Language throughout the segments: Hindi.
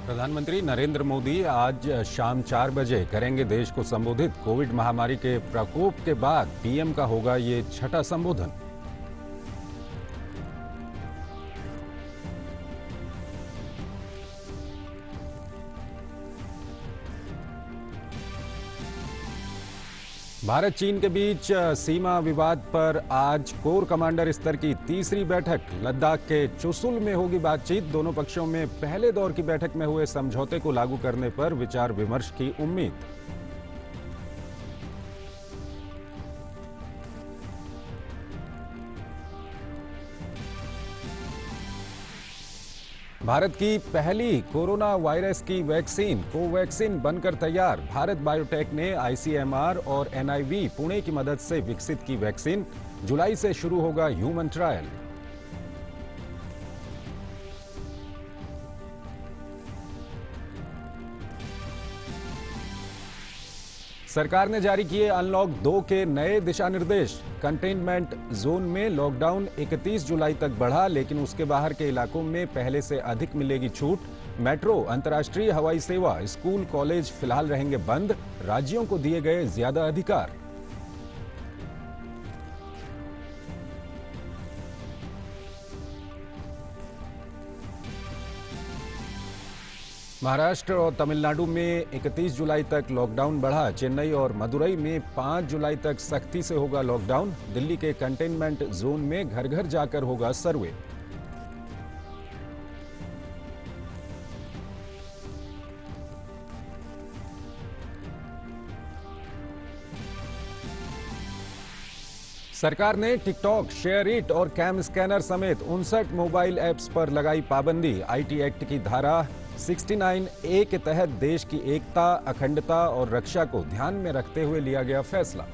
प्रधानमंत्री नरेंद्र मोदी आज शाम 4 बजे करेंगे देश को संबोधित। कोविड महामारी के प्रकोप के बाद पीएम का होगा ये छठा संबोधन। भारत चीन के बीच सीमा विवाद पर आज कोर कमांडर स्तर की तीसरी बैठक। लद्दाख के चुशुल में होगी बातचीत। दोनों पक्षों में पहले दौर की बैठक में हुए समझौते को लागू करने पर विचार विमर्श की उम्मीद। भारत की पहली कोरोना वायरस की वैक्सीन कोवैक्सीन बनकर तैयार। भारत बायोटेक ने आईसीएमआर और एनआईवी पुणे की मदद से विकसित की वैक्सीन। जुलाई से शुरू होगा ह्यूमन ट्रायल। सरकार ने जारी किए अनलॉक 2 के नए दिशा निर्देश। कंटेनमेंट जोन में लॉकडाउन 31 जुलाई तक बढ़ा, लेकिन उसके बाहर के इलाकों में पहले से अधिक मिलेगी छूट। मेट्रो, अंतर्राष्ट्रीय हवाई सेवा, स्कूल कॉलेज फिलहाल रहेंगे बंद। राज्यों को दिए गए ज्यादा अधिकार। महाराष्ट्र और तमिलनाडु में 31 जुलाई तक लॉकडाउन बढ़ा। चेन्नई और मदुरई में 5 जुलाई तक सख्ती से होगा लॉकडाउन। दिल्ली के कंटेनमेंट जोन में घर घर जाकर होगा सर्वे। सरकार ने टिकटॉक, शेयर इट और कैम स्कैनर समेत 59 मोबाइल ऐप्स पर लगाई पाबंदी। आईटी एक्ट की धारा 69A के तहत देश की एकता, अखंडता और रक्षा को ध्यान में रखते हुए लिया गया फैसला।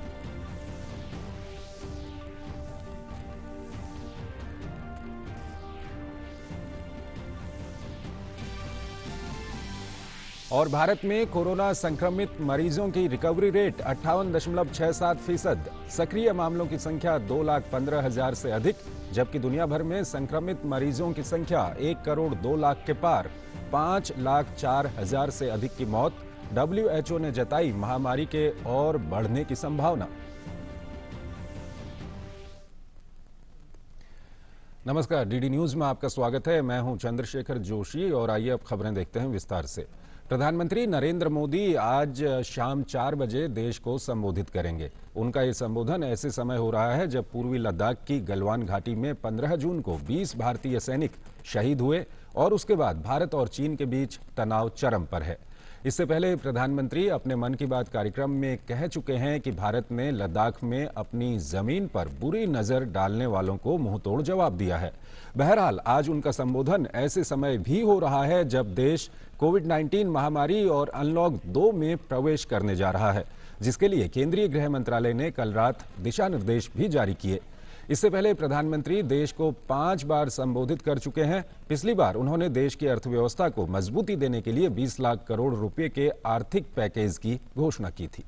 और भारत में कोरोना संक्रमित मरीजों की रिकवरी रेट 58.67%। सक्रिय मामलों की संख्या 2,15,000 से अधिक, जबकि दुनिया भर में संक्रमित मरीजों की संख्या 1 करोड़ 2 लाख के पार। 5,04,000 से अधिक की मौत। WHO ने जताई महामारी के और बढ़ने की संभावना। नमस्कार, डीडी न्यूज में आपका स्वागत है। मैं हूं चंद्रशेखर जोशी और आइए अब खबरें देखते हैं विस्तार से। प्रधानमंत्री नरेंद्र मोदी आज शाम 4 बजे देश को संबोधित करेंगे। उनका ये संबोधन ऐसे समय हो रहा है जब पूर्वी लद्दाख की गलवान घाटी में 15 जून को 20 भारतीय सैनिक शहीद हुए और उसके बाद भारत और चीन के बीच तनाव चरम पर है। इससे पहले प्रधानमंत्री अपने मन की बात कार्यक्रम में कह चुके हैं कि भारत ने लद्दाख में अपनी जमीन पर बुरी नजर डालने वालों को मुंहतोड़ जवाब दिया है। बहरहाल आज उनका संबोधन ऐसे समय भी हो रहा है जब देश कोविड-19 महामारी और अनलॉक 2 में प्रवेश करने जा रहा है, जिसके लिए केंद्रीय गृह मंत्रालय ने कल रात दिशा निर्देश भी जारी किए। इससे पहले प्रधानमंत्री देश को 5 बार संबोधित कर चुके हैं। पिछली बार उन्होंने देश की अर्थव्यवस्था को मजबूती देने के लिए 20 लाख करोड़ रुपए के आर्थिक पैकेज की घोषणा की थी।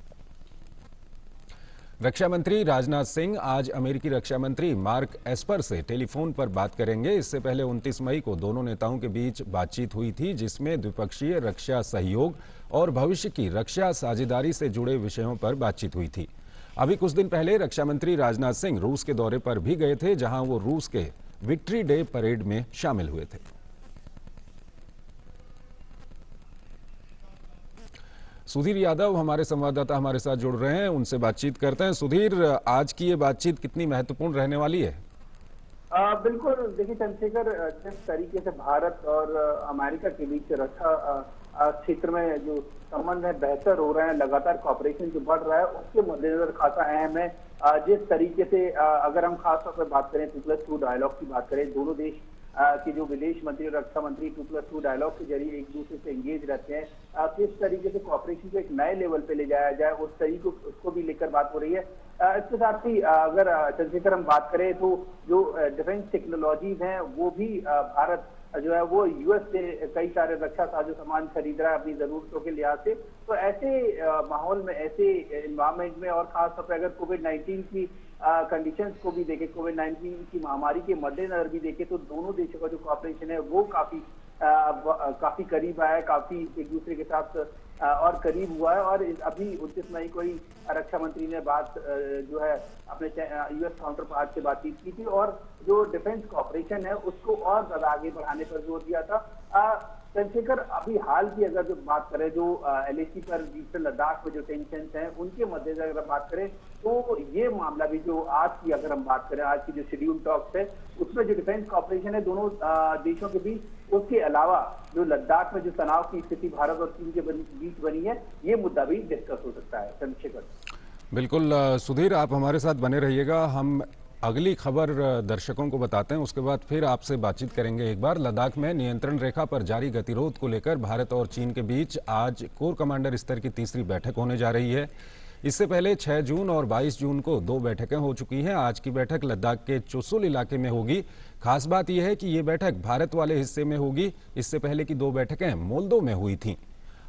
रक्षा मंत्री राजनाथ सिंह आज अमेरिकी रक्षा मंत्री मार्क एस्पर से टेलीफोन पर बात करेंगे। इससे पहले 29 मई को दोनों नेताओं के बीच बातचीत हुई थी, जिसमें द्विपक्षीय रक्षा सहयोग और भविष्य की रक्षा साझेदारी से जुड़े विषयों पर बातचीत हुई थी। अभी कुछ दिन पहले रक्षा मंत्री राजनाथ सिंह रूस के दौरे पर भी गए थे, जहां वो रूस के विक्ट्री डे परेड में शामिल हुए थे। सुधीर यादव हमारे संवाददाता हमारे साथ जुड़ रहे हैं, उनसे बातचीत करते हैं। सुधीर, आज की ये बातचीत कितनी महत्वपूर्ण रहने वाली है? बिल्कुल, देखिए चंद्रशेखर, जिस तरीके से भारत और अमेरिका के बीच रक्षा क्षेत्र में जो संबंध है बेहतर हो रहे हैं, लगातार कॉपरेशन जो बढ़ रहा है, उसके मद्देनजर खासा अहम है। जिस तरीके से अगर हम खास तौर पर बात करें 2+2 डायलॉग की बात करें, दोनों देश के जो विदेश मंत्री और रक्षा मंत्री 2+2 डायलॉग के जरिए एक दूसरे से एंगेज रहते हैं। किस तरीके से कॉपरेशन को एक नए लेवल पे ले जाया जाए, उस तरीके उसको भी लेकर बात हो रही है। इसके साथ ही अगर चंद्रशेखर हम बात करें तो जो डिफेंस टेक्नोलॉजीज हैं वो भी भारत जो है वो यूएस से कई सारे रक्षा साजो सामान खरीद रहा है अपनी जरूरतों के लिहाज से। तो ऐसे माहौल में, ऐसे एनवायरमेंट में और खासतौर पर अगर कोविड-19 की कंडीशंस को भी देखें, कोविड-19 की महामारी के मद्देनजर भी देखें, तो दोनों देशों का जो कॉपरेशन है वो काफी काफी करीब आया है, काफी एक दूसरे के साथ और करीब हुआ है। और अभी 29 मई को ही रक्षा मंत्री ने बात जो है अपने यूएस काउंटर पार्ट से बातचीत की थी और जो डिफेंस कॉपरेशन है उसको और ज्यादा आगे बढ़ाने पर जोर दिया था। चंद्रशेखर, अभी हाल की अगर जो बात करें, जो एलएसी पर ईस्टर्न लद्दाख में जो टेंशन हैं उनके मद्देनजर अगर बात करें तो ये मामला भी जो आज की अगर हम बात करें, आज की जो शेड्यूल टॉक्स है उसमें जो डिफेंस कॉपरेशन है दोनों देशों के बीच, उसके अलावा जो लद्दाख में जो तनाव की स्थिति भारत और चीन के बीच बनी है, ये मुद्दा भी डिस्कस हो सकता है। चंद्रशेखर बिल्कुल सुधीर, आप हमारे साथ बने रहिएगा। हम अगली खबर दर्शकों को बताते हैं, उसके बाद फिर आपसे बातचीत करेंगे। एक बार लद्दाख में नियंत्रण रेखा पर जारी गतिरोध को लेकर भारत और चीन के बीच आज कोर कमांडर स्तर की तीसरी बैठक होने जा रही है। इससे पहले 6 जून और 22 जून को 2 बैठकें हो चुकी हैं। आज की बैठक लद्दाख के चुशुल इलाके में होगी। खास बात यह है कि ये बैठक भारत वाले हिस्से में होगी। इससे पहले की 2 बैठकें मोल्दो में हुई थीं।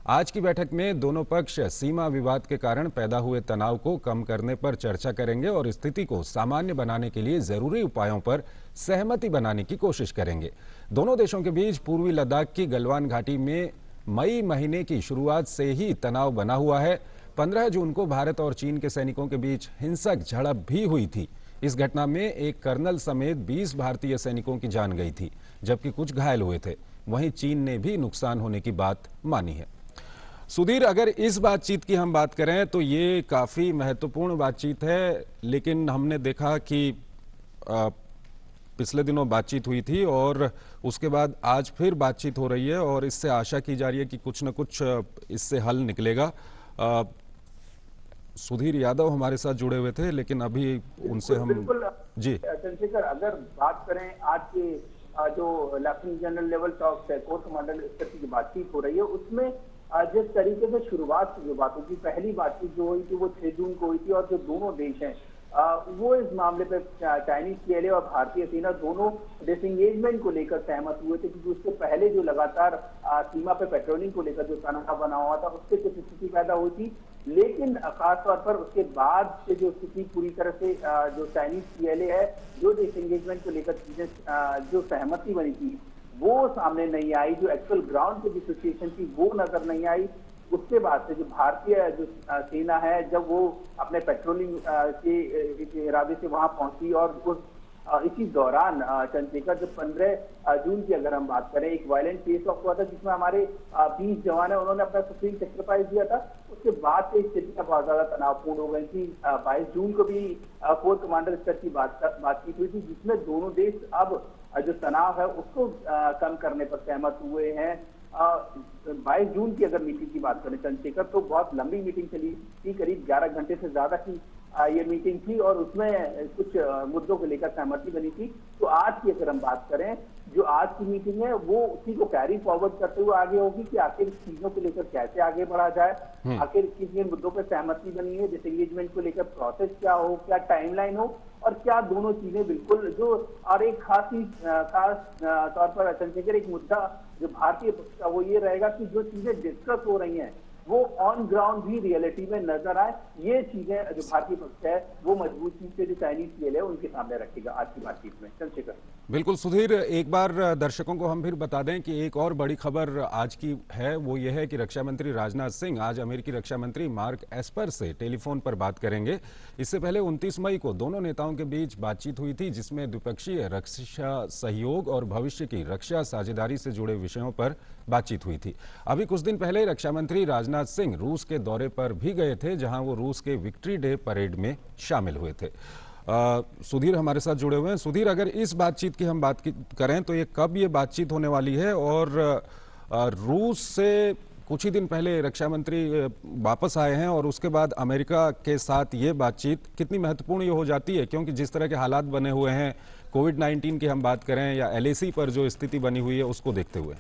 आज की बैठक में दोनों पक्ष सीमा विवाद के कारण पैदा हुए तनाव को कम करने पर चर्चा करेंगे और स्थिति को सामान्य बनाने के लिए जरूरी उपायों पर सहमति बनाने की कोशिश करेंगे। दोनों देशों के बीच पूर्वी लद्दाख की गलवान घाटी में मई महीने की शुरुआत से ही तनाव बना हुआ है। 15 जून को भारत और चीन के सैनिकों के बीच हिंसक झड़प भी हुई थी। इस घटना में एक कर्नल समेत 20 भारतीय सैनिकों की जान गई थी, जबकि कुछ घायल हुए थे। वहीं चीन ने भी नुकसान होने की बात मानी है। सुधीर, अगर इस बातचीत की हम बात करें तो ये काफ़ी महत्वपूर्ण बातचीत है, लेकिन हमने देखा कि पिछले दिनों बातचीत हुई थी और उसके बाद आज फिर बातचीत हो रही है और इससे आशा की जा रही है कि कुछ न कुछ इससे हल निकलेगा। सुधीर यादव हमारे साथ जुड़े हुए थे, लेकिन अभी उनसे हम जी चंद्रशेखर, अगर बात करें आज के जो लेफ्टिनेंट जनरल लेवल टॉक्स है, कोर कमांडर स्तर की जो बातचीत हो रही है, उसमें जिस तरीके से शुरुआत की जो बातों की पहली बातचीत जो हुई थी वो 6 जून को हुई थी और जो दोनों देश हैं वो इस मामले पे चाइनीज पीएलए और भारतीय सेना दोनों डिसएंगेजमेंट को लेकर सहमत हुए थे, क्योंकि उससे पहले जो लगातार सीमा पे पेट्रोलिंग को लेकर जो तनाव बना हुआ था उससे कुछ स्थिति पैदा हुई थी। लेकिन खासतौर पर उसके बाद से जो स्थिति पूरी तरह से जो चाइनीज पीएलए है, जो डिसएंगेजमेंट को लेकर चीजें जो सहमति बनी थी वो सामने नहीं आई, जो एक्चुअल ग्राउंड पे जो सिचुएशन थी वो नजर नहीं आई। उसके बाद से जो भारतीय जो सेना है, जब वो अपने पेट्रोलिंग के इरादे से वहां पहुंची और उस इसी दौरान चंद्रशेखर जो 15 जून की अगर हम बात करें, एक वायलेंट फेस ऑफ हुआ था जिसमें हमारे 20 जवान है उन्होंने अपना सुप्रीम सेक्रीफाइस दिया था। उसके बाद से स्थिति का बहुत ज्यादा तनावपूर्ण हो गई थी। 22 जून को भी कोर कमांडर स्तर की बातचीत हुई थी, जिसमें दोनों देश अब जो तनाव है उसको कम करने पर सहमत हुए हैं। 22 जून की अगर मीटिंग की बात करें चंद्रशेखर, तो बहुत लंबी मीटिंग चली थी, करीब 11 घंटे से ज्यादा की ये मीटिंग थी और उसमें कुछ मुद्दों को लेकर सहमति बनी थी। तो आज की अगर हम बात करें, जो आज की मीटिंग है वो उसी को कैरी फॉरवर्ड करते हुए आगे होगी कि आखिर चीजों को लेकर कैसे आगे बढ़ा जाए, आखिर किन मुद्दों पर सहमति बनी है, डिसएंगेजमेंट को लेकर प्रोसेस क्या हो, क्या टाइमलाइन हो और क्या दोनों चीजें बिल्कुल जो और एक खास तौर पर चंद्रशेखर एक मुद्दा जो भारतीय पक्ष का वो ये रहेगा कि जो चीजें डिस्कस हो रही हैं वो ऑन ग्राउंड भी रियलिटी में नजर आए। ये चीजें जो भारतीय पक्ष है वो मजबूती से जो चाइनीज पीएलए है उनके सामने रखेगा आज की बातचीत में। चंद्रशेखर बिल्कुल सुधीर, एक बार दर्शकों को हम फिर बता दें कि एक और बड़ी खबर आज की है, वो ये है कि रक्षा मंत्री राजनाथ सिंह आज अमेरिकी रक्षा मंत्री मार्क एस्पर से टेलीफोन पर बात करेंगे। इससे पहले 29 मई को दोनों नेताओं के बीच बातचीत हुई थी, जिसमें द्विपक्षीय रक्षा सहयोग और भविष्य की रक्षा साझेदारी से जुड़े विषयों पर बातचीत हुई थी। अभी कुछ दिन पहले रक्षा मंत्री राजनाथ सिंह रूस के दौरे पर भी गए थे, जहां वो रूस के विक्ट्री डे परेड में शामिल हुए थे। सुधीर हमारे साथ जुड़े हुए हैं। सुधीर, अगर इस बातचीत की हम बात करें तो ये कब ये बातचीत होने वाली है और रूस से कुछ ही दिन पहले रक्षा मंत्री वापस आए हैं और उसके बाद अमेरिका के साथ ये बातचीत कितनी महत्वपूर्ण ये हो जाती है, क्योंकि जिस तरह के हालात बने हुए हैं, कोविड-19 की हम बात करें या एलएसी पर जो स्थिति बनी हुई है उसको देखते हुए।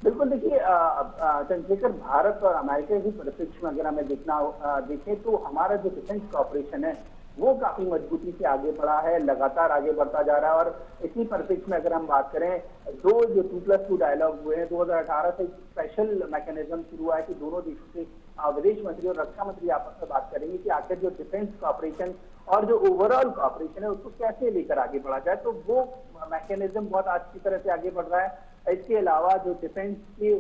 बिल्कुल, देखिए चंद्रशेखर, भारत और अमेरिका की परिप्रेक्ष्य में अगर हमें देखें तो हमारा जो डिफेंस कॉपरेशन है वो काफी मजबूती से आगे बढ़ा है, लगातार आगे बढ़ता जा रहा है। और इसी परिप्रेक्ष्य में अगर हम बात करें, जो 2+2 डायलॉग हुए हैं 2018 से स्पेशल मैकेनिज्म शुरू हुआ है कि दोनों देशों के विदेश मंत्री और रक्षा मंत्री आपस में बात करेंगे कि आखिर जो डिफेंस कॉपरेशन और जो ओवरऑल कॉपरेशन है उसको कैसे लेकर आगे बढ़ा जाए। तो वो मैकेनिज्म बहुत अच्छी तरह से आगे बढ़ रहा है। इसके अलावा जो डिफेंस के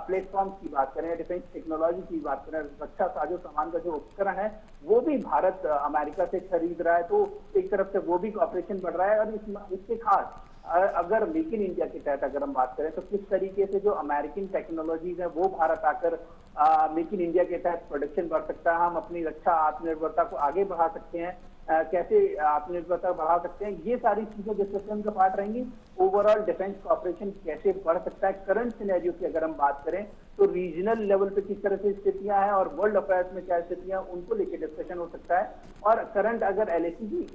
प्लेटफॉर्म की बात करें, डिफेंस टेक्नोलॉजी की बात करें, रक्षा साजो सामान का जो उपकरण है वो भी भारत अमेरिका से खरीद रहा है। तो एक तरफ से वो भी कॉपरेशन बढ़ रहा है। और इसके खास अगर मेक इन इंडिया के तहत अगर हम बात करें तो किस तरीके से जो अमेरिकन टेक्नोलॉजीज है वो भारत आकर मेक इन इंडिया के तहत प्रोडक्शन बढ़ सकता है, हम अपनी रक्षा आत्मनिर्भरता को आगे बढ़ा सकते हैं, कैसे आत्मनिर्भरता बढ़ा सकते हैं, ये सारी चीजें डिस्कशन का पार्ट रहेंगी। ओवरऑल डिफेंस कॉपरेशन कैसे बढ़ सकता है, करंट सिनेरियो की अगर हम बात करें तो रीजनल लेवल पे किस तरह से स्थितियां हैं और वर्ल्ड अफेयर्स में क्या स्थितियां, उनको लेकर डिस्कशन हो सकता है। और करंट अगर एलएसी की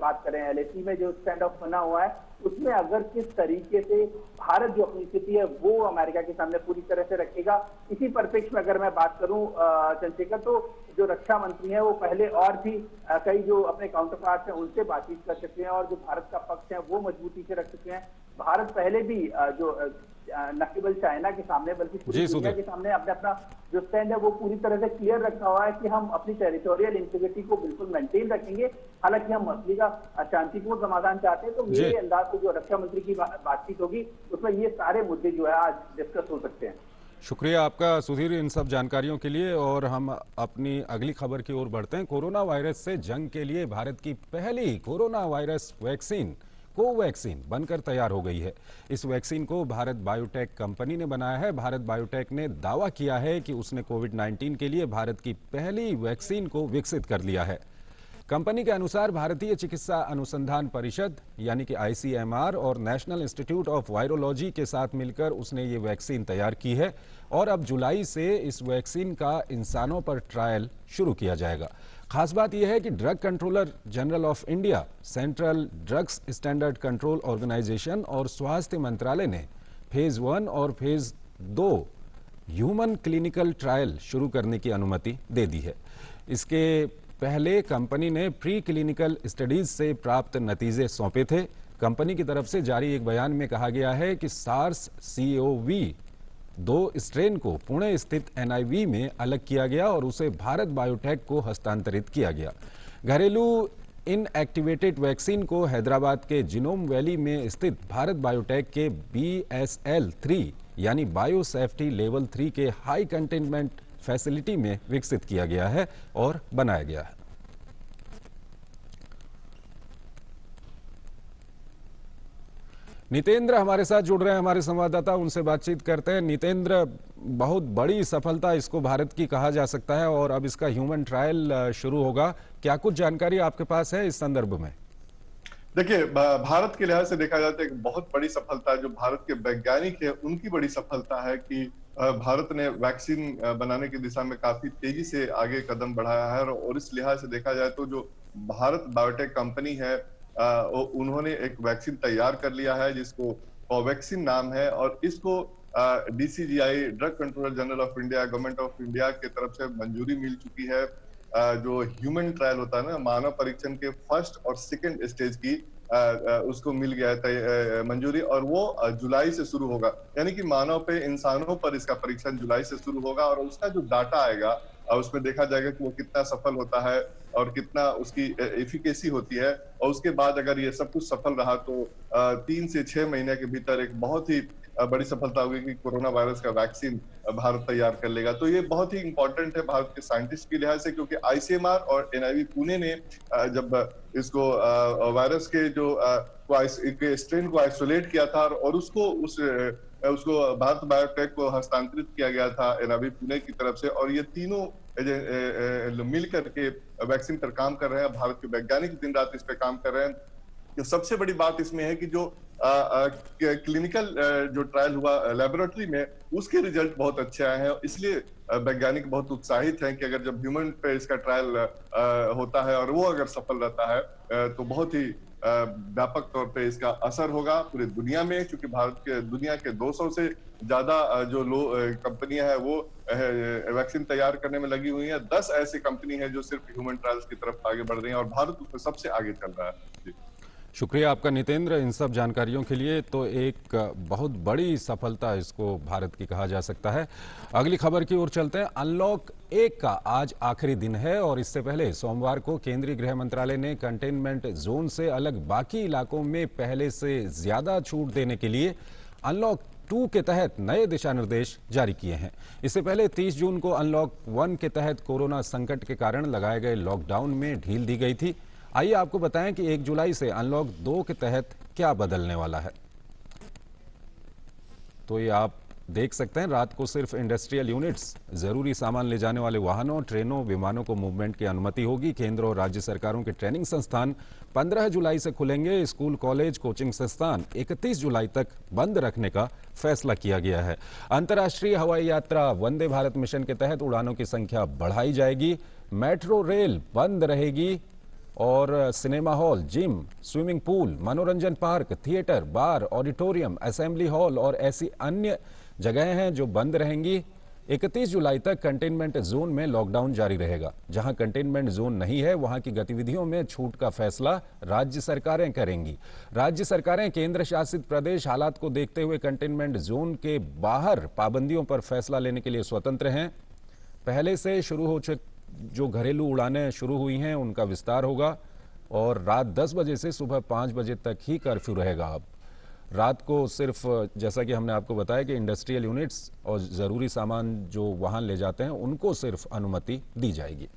बात करें, एलएसी में जो स्टैंड ऑफ बना हुआ है उसमें अगर किस तरीके से भारत जो अपनी स्थिति है वो अमेरिका के सामने पूरी तरह से रखेगा, इसी परिप्रेक्ष्य में अगर मैं बात करूं चंद्रशेखर, तो जो रक्षा मंत्री है वो पहले और भी कई जो अपने काउंटर पार्ट हैं उनसे बातचीत कर चुके हैं और जो भारत का पक्ष है वो मजबूती से रख चुके हैं। भारत पहले भी जो न केवल चाइना के सामने बल्कि पूरी दुनिया के सामने अपने अपना जो स्टैंड है वो पूरी तरह से क्लियर रखा हुआ है कि हम अपनी टेरिटोरियल इंटीग्रिटी को बिल्कुल मेंटेन रखेंगे। हालांकि हम मसले का शांतिपूर्ण समाधान चाहते हैं। तो मेरे अंदाज से जो रक्षा मंत्री की बातचीत होगी उसमें ये सारे मुद्दे जो है आज डिस्कस हो सकते हैं। शुक्रिया आपका सुधीर इन सब जानकारियों के लिए। और हम अपनी अगली खबर की ओर बढ़ते हैं। कोरोना वायरस से जंग के लिए भारत की पहली कोरोना वायरस वैक्सीन कोवैक्सीन बनकर तैयार हो गई है। इस वैक्सीन को भारत बायोटेक कंपनी ने बनाया है। भारत बायोटेक ने दावा किया है कि उसने कोविड-19 के लिए भारत की पहली वैक्सीन को विकसित कर लिया है। कंपनी के अनुसार भारतीय चिकित्सा अनुसंधान परिषद यानी कि आईसीएमआर और नेशनल इंस्टीट्यूट ऑफ वायरोलॉजी के साथ मिलकर उसने ये वैक्सीन तैयार की है और अब जुलाई से इस वैक्सीन का इंसानों पर ट्रायल शुरू किया जाएगा। खास बात यह है कि drug controller general of India, central drugs standard control organisation और स्वास्थ्य मंत्रालय ने फेज 1 और फेज 2 ह्यूमन क्लिनिकल ट्रायल शुरू करने की अनुमति दे दी है। इसके पहले कंपनी ने प्री क्लिनिकल स्टडीज से प्राप्त नतीजे सौंपे थे। कंपनी की तरफ से जारी एक बयान में कहा गया है कि SARS-CoV-2 स्ट्रेन को पुणे स्थित NIV में अलग किया गया और उसे भारत बायोटेक को हस्तांतरित किया गया। घरेलू इनएक्टिवेटेड वैक्सीन को हैदराबाद के जिनोम वैली में स्थित भारत बायोटेक के BSL-3 यानी बायो सेफ्टी लेवल 3 के हाई कंटेनमेंट फैसिलिटी में विकसित किया गया है और बनाया गया है। नितेंद्र हमारे साथ जुड़ रहे हैं, हमारे संवाददाता, उनसे बातचीत करते हैं। नितेंद्र, बहुत बड़ी सफलता इसको भारत की कहा जा सकता है और अब इसका ह्यूमन ट्रायल शुरू होगा। क्या कुछ जानकारी आपके पास है इस संदर्भ में? देखिए, भारत के लिहाज से देखा जाए तो एक बहुत बड़ी सफलता जो भारत के वैज्ञानिक है उनकी बड़ी सफलता है कि भारत ने वैक्सीन बनाने की दिशा में काफी तेजी से आगे कदम बढ़ाया है। और इस लिहाज से देखा जाए तो जो भारत बायोटेक कंपनी है उन्होंने एक वैक्सीन तैयार कर लिया है जिसको कोवैक्सीन नाम है और इसको DCGI drug controller general of India, government of India की तरफ से मंजूरी मिल चुकी है। जो ह्यूमन ट्रायल होता है ना, मानव परीक्षण के फर्स्ट और सेकंड स्टेज की उसको मिल गया है मंजूरी और वो जुलाई से शुरू होगा। यानी कि मानव पे, इंसानों पर इसका परीक्षण जुलाई से शुरू होगा और उसका जो डाटा आएगा उसमें देखा जाएगा कि वो कितना सफल होता है और कितना उसकी एफिकेसी होती है। और उसके बाद अगर ये सब कुछ सफल रहा तो 3 से 6 महीने के भीतर एक बहुत ही बड़ी सफलता होगी कि कोरोना वायरस का वैक्सीन भारत तैयार कर लेगा। तो ये बहुत ही इंपॉर्टेंट है भारत के साइंटिस्ट के लिहाज से, क्योंकि ICMR और NIV पुणे ने जब इसको वायरस के जो स्ट्रेन को आइसोलेट किया था और उसको भारत बायोटेक को हस्तांतरित किया गया था NIV पुणे की तरफ से, और ये तीनों मिल करके वैक्सीन पर काम कर रहे हैं। भारत के वैज्ञानिक दिन रात इस पे काम कर रहे हैं। तो सबसे बड़ी बात इसमें है कि जो क्लिनिकल जो ट्रायल हुआ लेबोरेटरी में उसके रिजल्ट बहुत अच्छे आए हैं, इसलिए वैज्ञानिक बहुत उत्साहित हैं कि अगर जब ह्यूमन पे इसका ट्रायल होता है और वो अगर सफल रहता है तो बहुत ही व्यापक तौर पे इसका असर होगा पूरी दुनिया में, क्योंकि भारत के दुनिया के 200 से ज्यादा जो कंपनियां हैं वो वैक्सीन तैयार करने में लगी हुई हैं। 10 ऐसी कंपनी है जो सिर्फ ह्यूमन ट्रायल्स की तरफ आगे बढ़ रही हैं और भारत उसमें सबसे आगे चल रहा है। जी। शुक्रिया आपका नितेंद्र इन सब जानकारियों के लिए। तो एक बहुत बड़ी सफलता इसको भारत की कहा जा सकता है। अगली खबर की ओर चलते हैं। अनलॉक 1 का आज आखिरी दिन है और इससे पहले सोमवार को केंद्रीय गृह मंत्रालय ने कंटेनमेंट जोन से अलग बाकी इलाकों में पहले से ज्यादा छूट देने के लिए अनलॉक 2 के तहत नए दिशा निर्देश जारी किए हैं। इससे पहले 30 जून को अनलॉक 1 के तहत कोरोना संकट के कारण लगाए गए लॉकडाउन में ढील दी गई थी। आइए आपको बताएं कि 1 जुलाई से अनलॉक 2 के तहत क्या बदलने वाला है। तो ये आप देख सकते हैं, रात को सिर्फ इंडस्ट्रियल यूनिट्स, जरूरी सामान ले जाने वाले वाहनों, ट्रेनों, विमानों को मूवमेंट की अनुमति होगी। केंद्र और राज्य सरकारों के ट्रेनिंग संस्थान 15 जुलाई से खुलेंगे। स्कूल, कॉलेज, कोचिंग संस्थान 31 जुलाई तक बंद रखने का फैसला किया गया है। अंतर्राष्ट्रीय हवाई यात्रा वंदे भारत मिशन के तहत उड़ानों की संख्या बढ़ाई जाएगी। मेट्रो रेल बंद रहेगी और cinema hall, gym, swimming pool, मनोरंजन पार्क, थिएटर, बार, ऑडिटोरियम, असेंबली हॉल और ऐसी अन्य जगहें हैं जो बंद रहेंगी। 31 जुलाई तक कंटेनमेंट जोन में लॉकडाउन जारी रहेगा। जहां कंटेनमेंट जोन नहीं है वहां की गतिविधियों में छूट का फैसला राज्य सरकारें करेंगी। राज्य सरकारें केंद्र शासित प्रदेश हालात को देखते हुए कंटेनमेंट जोन के बाहर पाबंदियों पर फैसला लेने के लिए स्वतंत्र हैं। पहले से शुरू हो चुके जो घरेलू उड़ानें शुरू हुई हैं उनका विस्तार होगा और रात 10 बजे से सुबह 5 बजे तक ही कर्फ्यू रहेगा। अब रात को सिर्फ, जैसा कि हमने आपको बताया कि इंडस्ट्रियल यूनिट्स और ज़रूरी सामान जो वाहन ले जाते हैं उनको सिर्फ अनुमति दी जाएगी।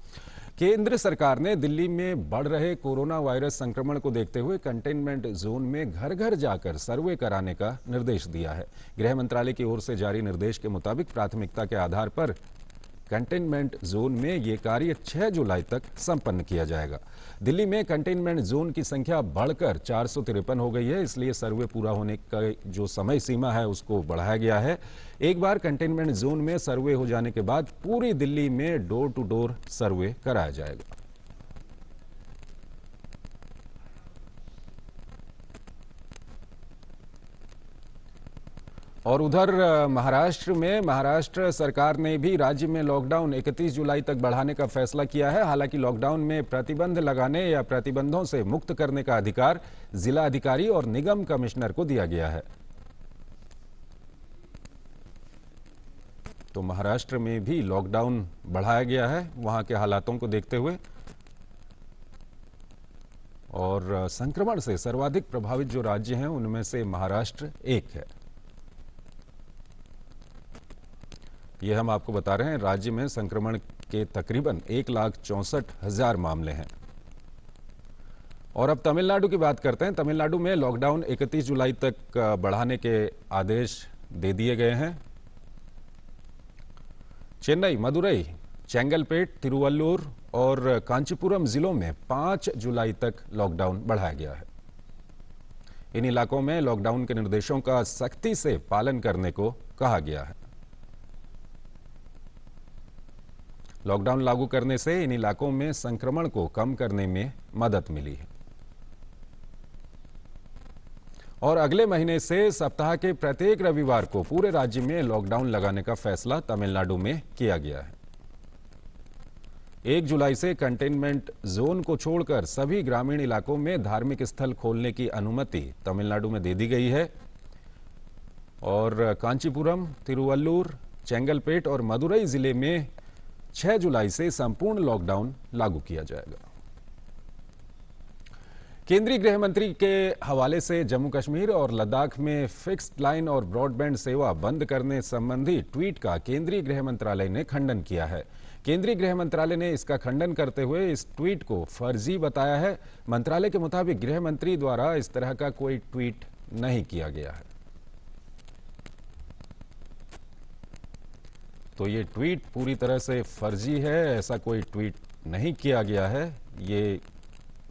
केंद्र सरकार ने दिल्ली में बढ़ रहे कोरोना वायरस संक्रमण को देखते हुए कंटेनमेंट जोन में घर घर जाकर सर्वे कराने का निर्देश दिया है। गृह मंत्रालय की ओर से जारी निर्देश के मुताबिक प्राथमिकता के आधार पर कंटेनमेंट जोन में ये कार्य 6 जुलाई तक संपन्न किया जाएगा। दिल्ली में कंटेनमेंट जोन की संख्या बढ़कर 453 हो गई है, इसलिए सर्वे पूरा होने का जो समय सीमा है उसको बढ़ाया गया है। एक बार कंटेनमेंट जोन में सर्वे हो जाने के बाद पूरी दिल्ली में डोर टू डोर सर्वे कराया जाएगा। और उधर महाराष्ट्र सरकार ने भी राज्य में लॉकडाउन 31 जुलाई तक बढ़ाने का फैसला किया है। हालांकि लॉकडाउन में प्रतिबंध लगाने या प्रतिबंधों से मुक्त करने का अधिकार जिला अधिकारी और निगम कमिश्नर को दिया गया है। तो महाराष्ट्र में भी लॉकडाउन बढ़ाया गया है वहां के हालातों को देखते हुए, और संक्रमण से सर्वाधिक प्रभावित जो राज्य हैं उनमें से महाराष्ट्र एक है। यह हम आपको बता रहे हैं, राज्य में संक्रमण के तकरीबन 1,64,000 मामले हैं। और अब तमिलनाडु की बात करते हैं। तमिलनाडु में लॉकडाउन 31 जुलाई तक बढ़ाने के आदेश दे दिए गए हैं। चेन्नई, मदुरई, चेंगलपेट, तिरुवल्लुर और कांचीपुरम जिलों में 5 जुलाई तक लॉकडाउन बढ़ाया गया है। इन इलाकों में लॉकडाउन के निर्देशों का सख्ती से पालन करने को कहा गया है। लॉकडाउन लागू करने से इन इलाकों में संक्रमण को कम करने में मदद मिली है। और अगले महीने से सप्ताह के प्रत्येक रविवार को पूरे राज्य में लॉकडाउन लगाने का फैसला तमिलनाडु में किया गया है। 1 जुलाई से कंटेनमेंट जोन को छोड़कर सभी ग्रामीण इलाकों में धार्मिक स्थल खोलने की अनुमति तमिलनाडु में दे दी गई है। और कांचीपुरम, तिरुवल्लुर, चेंगलपेट और मदुरई जिले में 6 जुलाई से संपूर्ण लॉकडाउन लागू किया जाएगा। केंद्रीय गृह मंत्री के हवाले से जम्मू कश्मीर और लद्दाख में फिक्स्ड लाइन और ब्रॉडबैंड सेवा बंद करने संबंधी ट्वीट का केंद्रीय गृह मंत्रालय ने खंडन किया है। केंद्रीय गृह मंत्रालय ने इसका खंडन करते हुए इस ट्वीट को फर्जी बताया है। मंत्रालय के मुताबिक गृह मंत्री द्वारा इस तरह का कोई ट्वीट नहीं किया गया है। तो ये ट्वीट पूरी तरह से फर्जी है, ऐसा कोई ट्वीट नहीं किया गया है, ये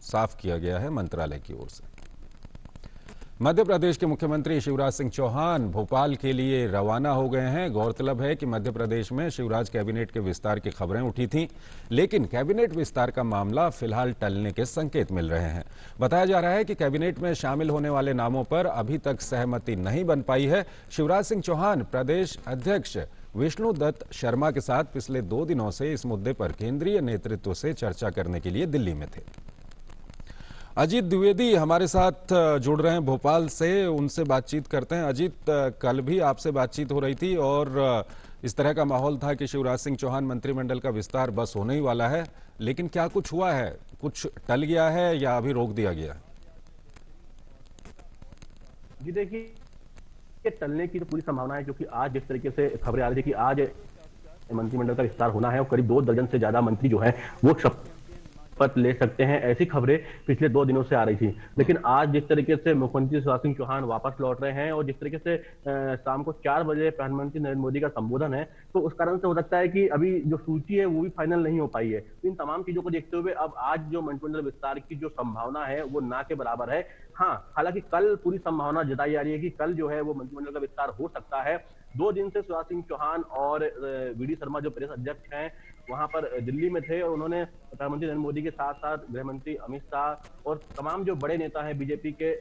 साफ किया गया है मंत्रालय की ओर से। मध्य प्रदेश के मुख्यमंत्री शिवराज सिंह चौहान भोपाल के लिए रवाना हो गए हैं। गौरतलब है कि मध्य प्रदेश में शिवराज कैबिनेट के विस्तार की खबरें उठी थीं, लेकिन कैबिनेट विस्तार का मामला फिलहाल टलने के संकेत मिल रहे हैं। बताया जा रहा है कि कैबिनेट में शामिल होने वाले नामों पर अभी तक सहमति नहीं बन पाई है। शिवराज सिंह चौहान प्रदेश अध्यक्ष विष्णु दत्त शर्मा के साथ पिछले 2 दिनों से इस मुद्दे पर केंद्रीय नेतृत्व से चर्चा करने के लिए दिल्ली में थे। अजीत द्विवेदी हमारे साथ जुड़ रहे हैं भोपाल से, उनसे बातचीत करते हैं। अजीत, कल भी आपसे बातचीत हो रही थी और इस तरह का माहौल था कि शिवराज सिंह चौहान मंत्रिमंडल का विस्तार बस होने ही वाला है, लेकिन क्या कुछ हुआ है? कुछ टल गया है या अभी रोक दिया गया है? जी देखिए, के टलने की तो पूरी संभावना है, क्योंकि आज जिस तरीके से खबरें आ रही थी कि आज मंत्रिमंडल का विस्तार होना है और करीब 2 दर्जन से ज्यादा मंत्री जो हैं वो शपथ ले सकते हैं, ऐसी खबरें पिछले 2 दिनों से आ रही थी। लेकिन आज जिस तरीके से मुख्यमंत्री शिवराज सिंह चौहान वापस लौट रहे हैं और जिस तरीके से शाम को 4 बजे प्रधानमंत्री नरेंद्र मोदी का संबोधन है, तो उस कारण से हो सकता है कि अभी जो सूची है वो भी फाइनल नहीं हो पाई है। तो इन तमाम चीजों को देखते हुए अब आज जो मंत्रिमंडल विस्तार की जो संभावना है वो ना के बराबर है। हाँ, हालांकि कल पूरी संभावना जताई जा रही है कि कल जो है वो मंत्रिमंडल का विस्तार हो सकता है। 2 दिन से शिवराज सिंह चौहान और वीडी शर्मा जो प्रदेश अध्यक्ष हैं वहां पर दिल्ली में थे और उन्होंने प्रधानमंत्री नरेंद्र मोदी के साथ साथ गृह मंत्री अमित शाह और तमाम जो बड़े नेता हैं बीजेपी के,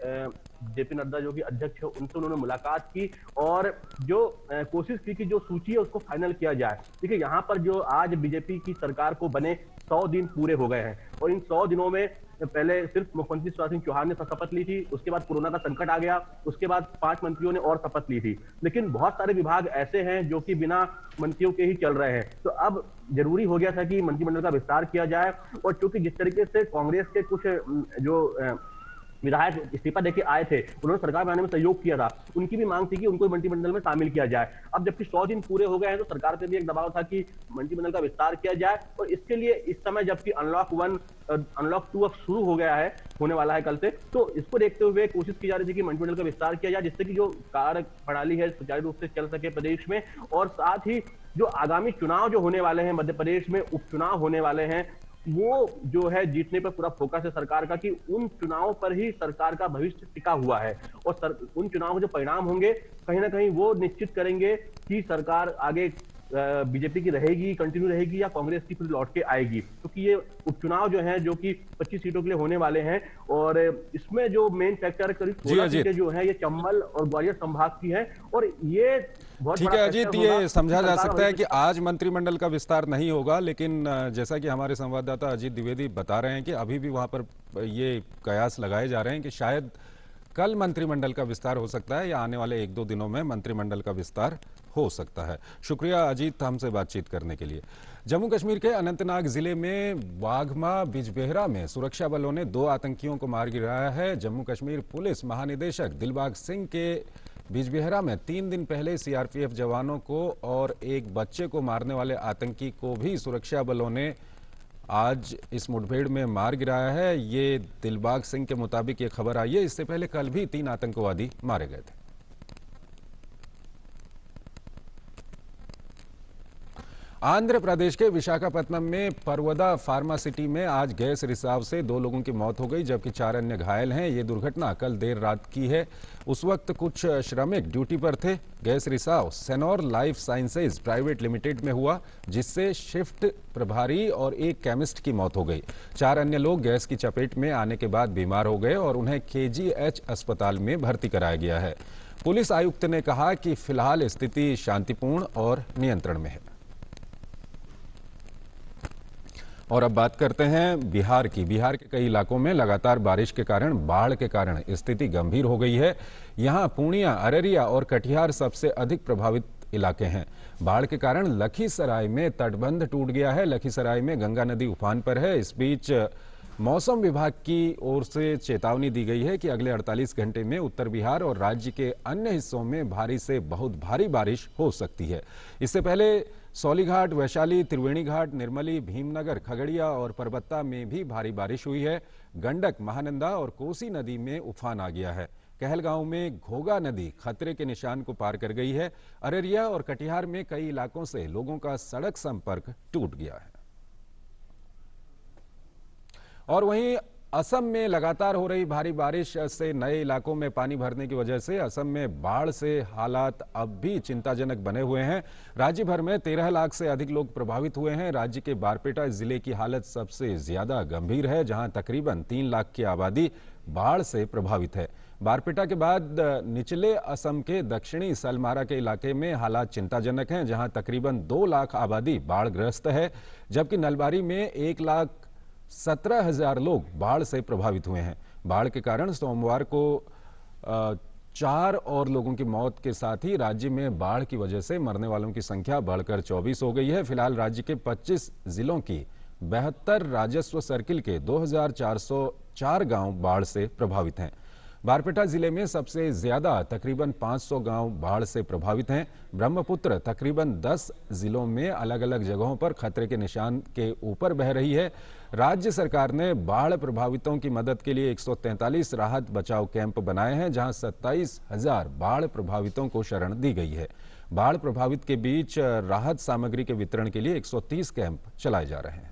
जेपी नड्डा जो कि अध्यक्ष है, उनसे उन्होंने मुलाकात की और जो कोशिश की कि जो सूची है उसको फाइनल किया जाए। देखिए, यहाँ पर जो आज बीजेपी की सरकार को बने 100 दिन पूरे हो गए हैं और इन 100 दिनों में पहले सिर्फ मुख्यमंत्री शिवराज सिंह चौहान ने शपथ ली थी, उसके बाद कोरोना का संकट आ गया, उसके बाद 5 मंत्रियों ने और शपथ ली थी। लेकिन बहुत सारे विभाग ऐसे हैं जो कि बिना मंत्रियों के ही चल रहे हैं। तो अब जरूरी हो गया था कि मंत्रिमंडल का विस्तार किया जाए और चूंकि जिस तरीके से कांग्रेस के कुछ जो विधायक इस्तीफा देके आए थे, उन्होंने सरकार बनाने में सहयोग किया था, उनकी भी मांग थी कि उनको मंत्रिमंडल में शामिल किया जाए। अब जबकि 100 दिन पूरे हो गए हैं तो सरकार पे भी एक दबाव था कि मंत्रिमंडल का विस्तार किया जाए और इसके लिए इस समय जबकि अनलॉक 1 अनलॉक 2 अब शुरू हो गया है, होने वाला है कल से, तो इसको देखते हुए कोशिश की जा रही थी कि मंत्रिमंडल का विस्तार किया जाए जिससे कि जो कार्य प्रणाली है सुचारू रूप से चल सके प्रदेश में। और साथ ही जो आगामी चुनाव जो होने वाले हैं मध्य प्रदेश में, उपचुनाव होने वाले हैं, वो जो है जीतने पर पूरा फोकस है सरकार का कि उन चुनावों पर ही सरकार का भविष्य टिका हुआ है और उन चुनावों के जो परिणाम होंगे कहीं ना कहीं वो निश्चित करेंगे कि सरकार आगे बीजेपी की रहेगी, कंटिन्यू रहेगी या कांग्रेस की फिर लौट के आएगी। क्योंकि ये उपचुनाव जो हैं जो कि 25 सीटों के लिए होने वाले हैं और इसमें जो मेन फैक्टर करीब 16 सीटें जो है ये चंबल और ग्वालियर संभाग की है और ये ठीक है अजीत, ये समझा जा सकता है कि आज मंत्रिमंडल का विस्तार नहीं होगा, लेकिन जैसा कि हमारे संवाददाता अजीत द्विवेदी बता रहे हैं कि अभी भी वहां पर ये कयास लगाए जा रहे हैं कि शायद कल मंत्रिमंडल का विस्तार हो सकता है या आने वाले 1-2 दिनों में मंत्रिमंडल का विस्तार हो सकता है। शुक्रिया अजीत हमसे बातचीत करने के लिए। जम्मू कश्मीर के अनंतनाग जिले में वाघमा बिजबेहरा में सुरक्षा बलों ने 2 आतंकियों को मार गिराया है। जम्मू कश्मीर पुलिस महानिदेशक दिलबाग सिंह के बिजबेहरा में 3 दिन पहले सीआरपीएफ जवानों को और एक बच्चे को मारने वाले आतंकी को भी सुरक्षा बलों ने आज इस मुठभेड़ में मार गिराया है। ये दिलबाग सिंह के मुताबिक ये खबर आई है। इससे पहले कल भी 3 आतंकवादी मारे गए थे। आंध्र प्रदेश के विशाखापत्तनम में परवदा फार्मासिटी में आज गैस रिसाव से 2 लोगों की मौत हो गई जबकि 4 अन्य घायल हैं। ये दुर्घटना कल देर रात की है। उस वक्त कुछ श्रमिक ड्यूटी पर थे। गैस रिसाव सेनोर लाइफ साइंसेज प्राइवेट लिमिटेड में हुआ जिससे शिफ्ट प्रभारी और एक केमिस्ट की मौत हो गई। 4 अन्य लोग गैस की चपेट में आने के बाद बीमार हो गए और उन्हें केजीएच अस्पताल में भर्ती कराया गया है। पुलिस आयुक्त ने कहा कि फिलहाल स्थिति शांतिपूर्ण और नियंत्रण में है। और अब बात करते हैं बिहार की। बिहार के कई इलाकों में लगातार बारिश के कारण बाढ़ के कारण स्थिति गंभीर हो गई है। यहां पूर्णिया, अररिया और कटिहार सबसे अधिक प्रभावित इलाके हैं। बाढ़ के कारण लखीसराय में तटबंध टूट गया है। लखीसराय में गंगा नदी उफान पर है। इस बीच मौसम विभाग की ओर से चेतावनी दी गई है कि अगले 48 घंटे में उत्तर बिहार और राज्य के अन्य हिस्सों में भारी से बहुत भारी बारिश हो सकती है। इससे पहले सौलीघाट, वैशाली, त्रिवेणी घाट, निर्मली, भीमनगर, खगड़िया और परबत्ता में भी भारी बारिश हुई है। गंडक, महानंदा और कोसी नदी में उफान आ गया है। कहलगांव में घोगा नदी खतरे के निशान को पार कर गई है। अररिया और कटिहार में कई इलाकों से लोगों का सड़क संपर्क टूट गया है। और वहीं असम में लगातार हो रही भारी बारिश से नए इलाकों में पानी भरने की वजह से असम में बाढ़ से हालात अब भी चिंताजनक बने हुए हैं। राज्य भर में 13 लाख से अधिक लोग प्रभावित हुए हैं। राज्य के बारपेटा जिले की हालत सबसे ज्यादा गंभीर है जहां तकरीबन 3 लाख की आबादी बाढ़ से प्रभावित है। बारपेटा के बाद निचले असम के दक्षिणी सलमारा के इलाके में हालात चिंताजनक हैं जहां तकरीबन 2 लाख आबादी बाढ़ग्रस्त है जबकि नलबारी में 1,17,000 लोग बाढ़ से प्रभावित हुए हैं। बाढ़ के कारण सोमवार को 4 और लोगों की मौत के साथ ही राज्य में बाढ़ की वजह से मरने वालों की संख्या बढ़कर 24 हो गई है। फिलहाल राज्य के 25 जिलों की 72 राजस्व सर्किल के 2,404 गांव बाढ़ से प्रभावित हैं। बारपेटा जिले में सबसे ज्यादा तकरीबन 500 गांव बाढ़ से प्रभावित हैं। ब्रह्मपुत्र तकरीबन 10 जिलों में अलग अलग जगहों पर खतरे के निशान के ऊपर बह रही है। राज्य सरकार ने बाढ़ प्रभावितों की मदद के लिए 143 राहत बचाव कैंप बनाए हैं, जहां 27,000 बाढ़ प्रभावितों को शरण दी गई है। बाढ़ प्रभावित के बीच राहत सामग्री के वितरण के लिए 130 कैंप चलाए जा रहे हैं।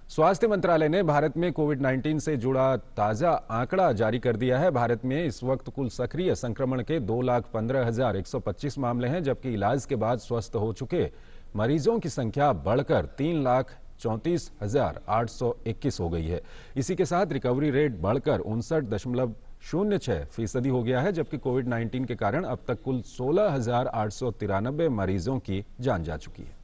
स्वास्थ्य मंत्रालय ने भारत में कोविड-19 से जुड़ा ताजा आंकड़ा जारी कर दिया है। भारत में इस वक्त कुल सक्रिय संक्रमण के 2,15,125 मामले हैं, जबकि इलाज के बाद स्वस्थ हो चुके मरीजों की संख्या बढ़कर 3,34,821 हो गई है। इसी के साथ रिकवरी रेट बढ़कर 59.06% हो गया है, जबकि कोविड-19 के कारण अब तक कुल 16,893 मरीजों की जान जा चुकी है।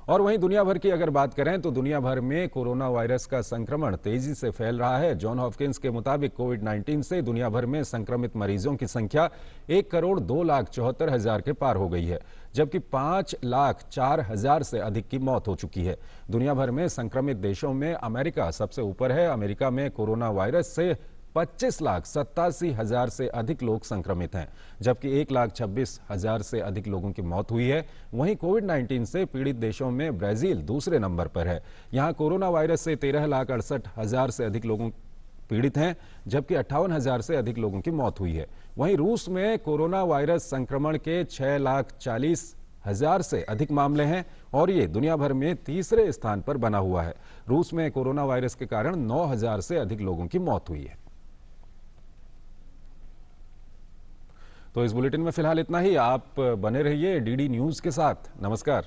और वहीं दुनिया भर की अगर बात करें तो दुनिया भर में कोरोना वायरस का संक्रमण तेजी से फैल रहा है। जॉन हॉपकिंस के मुताबिक कोविड-19 से दुनिया भर में संक्रमित मरीजों की संख्या 1,02,74,000 के पार हो गई है, जबकि 5,04,000 से अधिक की मौत हो चुकी है। दुनिया भर में संक्रमित देशों में अमेरिका सबसे ऊपर है। अमेरिका में कोरोना वायरस से 25,87,000 से अधिक लोग संक्रमित हैं, जबकि 1,26,000 से अधिक लोगों की मौत हुई है। वहीं कोविड-19 से पीड़ित देशों में ब्राजील दूसरे नंबर पर है। यहां कोरोना वायरस से 13,68,000 से अधिक लोगों पीड़ित हैं, जबकि 58,000 से अधिक लोगों की मौत हुई है। वहीं रूस में कोरोना वायरस संक्रमण के 6,40,000 से अधिक मामले हैं और ये दुनिया भर में तीसरे स्थान पर बना हुआ है। रूस में कोरोना वायरस के कारण 9,000 से अधिक लोगों की मौत हुई है। तो इस बुलेटिन में फिलहाल इतना ही। आप बने रहिए डीडी न्यूज के साथ। नमस्कार।